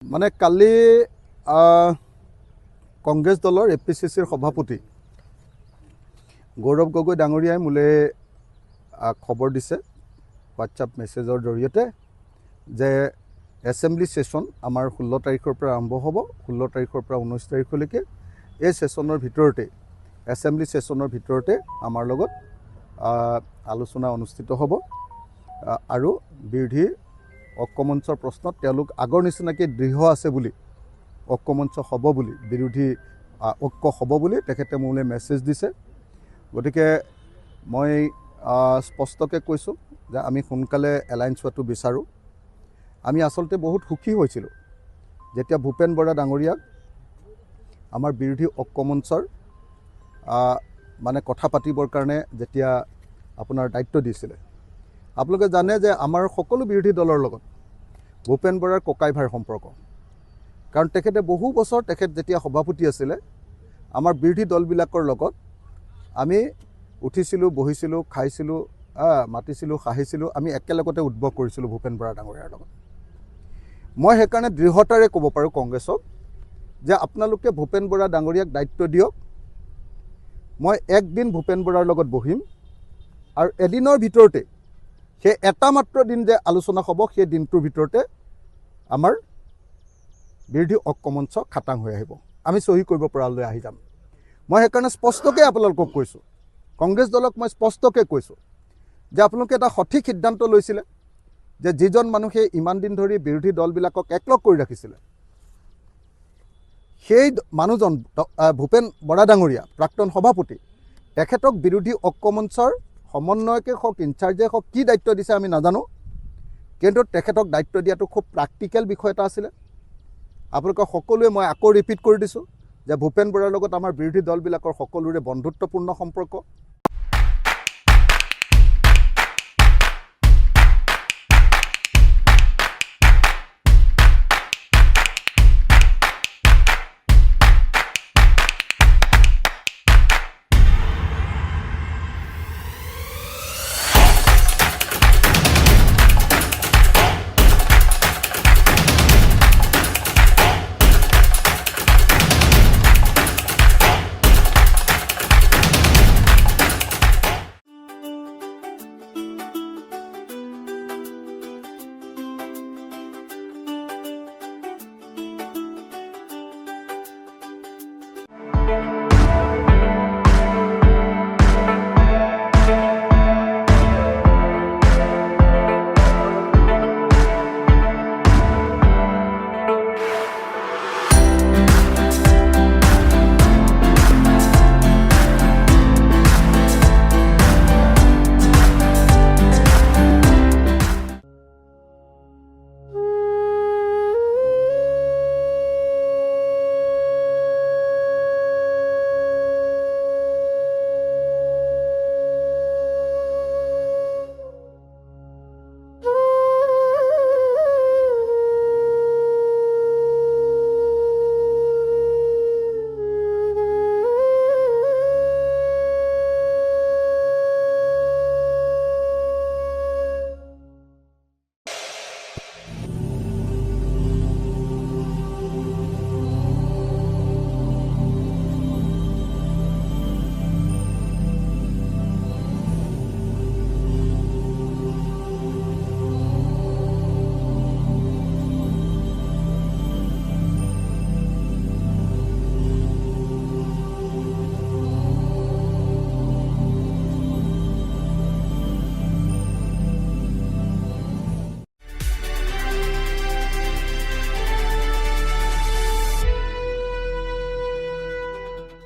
মানে কালি কংগ্ৰেছ দলৰ এপিচিচিৰ সভাপতি গৌৰৱ গগৈ ডাঙৰীয়াই মোলে খবৰ দিছে হোৱাটছআপ মেছেজৰ জৰিয়তে যে এছেম্বলি সেশন আমাৰ 16 তাৰিখৰ পৰা আৰম্ভ হ'ব 16 তাৰিখৰ পৰা 19 তাৰিখলৈকে এই সেশনৰ ভিতৰতে এছেম্বলি সেশনৰ ভিতৰতে আমাৰ লগত আলোচনা অনুষ্ঠিত হ'ব আৰু বিৰোধী ঐক্যমঞ্চৰ প্ৰশ্নত তেওঁলোক আগৰ নিচিনাকৈ দৃঢ় আছে বুলি ঐক্যমঞ্চ হ'ব বুলি বিৰোধী ঐক্য হ'ব বুলি তেখেতে মোলৈ মেছেজ দিছে গতিকে মই স্পষ্টকৈ কৈছোঁ যে আমি সোনকালে এলায়েন্স হোৱাটো বিচাৰোঁ আমি আচলতে বহুত সুখী হৈছিলোঁ যেতিয়া ভূপেন বৰা ডাঙৰীয়াক আমাৰ বিৰোধী ঐক্যমঞ্চৰ মানে কথা পাতিবৰ কাৰণে যেতিয়া আপোনাৰ দায়িত্ব দিছিলে আপোনালোকে জানে যে আমাৰ সকলো বিৰোধী দলৰ লগত ভূপেন বৰাৰ ককাই ভাইৰ সম্পৰ্ক কাৰণ তেখেতে বহু বছৰ তেখেত যেতিয়া সভাপতি আছিলে আমাৰ বিৰোধী দলবিলাকৰ লগত আমি উঠিছিলোঁ বহিছিলোঁ খাইছিলোঁ মাতিছিলোঁ হাঁহিছিলোঁ আমি একেলগতে উদ্ভৱ কৰিছিলোঁ ভূপেন বৰা ডাঙৰীয়াৰ লগত মই সেইকাৰণে দৃঢ়তাৰে ক'ব পাৰোঁ কংগ্ৰেছক যে আপোনালোকে ভূপেন বৰা ডাঙৰীয়াক দায়িত্ব দিয়ক মই একদিন ভূপেন বৰাৰ লগত বহিম আৰু এদিনৰ ভিতৰতে সেই এটা মাত্ৰ দিন যে আলোচনা হ'ব সেই দিনটোৰ ভিতৰতে আমাৰ বিৰোধী ঐক্যমঞ্চ খাটাং হৈ আহিব আমি চহী কৰিব পৰালৈ আহি যাম মই সেইকাৰণে স্পষ্টকৈ আপোনালোকক কৈছোঁ কংগ্ৰেছ দলক মই স্পষ্টকৈ কৈছোঁ যে আপোনালোকে এটা সঠিক সিদ্ধান্ত লৈছিলে যে যিজন মানুহে ইমান দিন ধৰি বিৰোধী দলবিলাকক একলগ কৰি ৰাখিছিলে সেই মানুহজন ভূপেন বৰা ডাঙৰীয়া প্ৰাক্তন সভাপতি তেখেতক বিৰোধী ঐক্যমঞ্চৰ সমন্বয়কে হওক ইনচাৰ্জে হওক কি দায়িত্ব দিছে আমি নাজানো কিন্তু তেখেতক দায়িত্ব দিয়াটো খুব প্ৰেক্টিকেল বিষয় এটা আছিলে আপোনালোকক সকলোৱে মই আকৌ ৰিপিট কৰি দিছোঁ যে ভূপেন বৰাৰ লগত আমাৰ বিৰোধী দলবিলাকৰ সকলোৰে বন্ধুত্বপূৰ্ণ সম্পৰ্ক